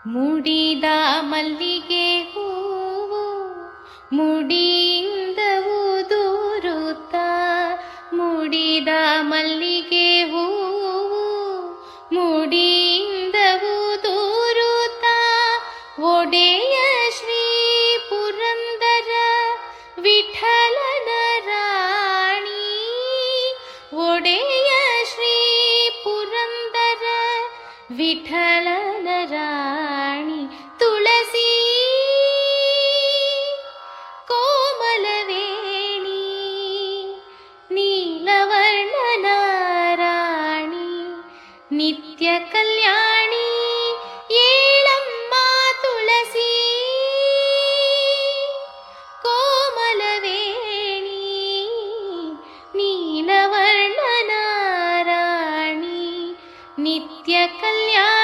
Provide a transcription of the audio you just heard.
ಮುಡಿದ ಮಲ್ಲಿಗೆ ಹೂವು ಮುಡಿಯಿಂದ ಉದುರುತ್ತ, ಮುಡಿದ ಮಲ್ಲಿಗೆ ಹೂವು ಮುಡಿಯಿಂದ ಉದುರುತ್ತ, ಒಡೆಯ ಶ್ರೀ ಪುರಂದರ ವಿಠಲನ ರಾಣಿ, ಒಡೆಯ ಶ್ರೀ ಪುರಂದರ ವಿಠಲನ ರಾಣಿ ತುಳಸಿ ಕೋಮಲವೇಣಿ ನೀಲವರ್ಣನ ರಾಣಿ ನಿತ್ಯ ಕಲ್ಯಾಣಿ ಏಳಮ್ಮ ತುಳಸಿ ಕೋಮಲವೇಣಿ ನೀಲವರ್ಣನ ರಾಣಿ ನಿತ್ಯ ಕಲ್ಯಾಣಿ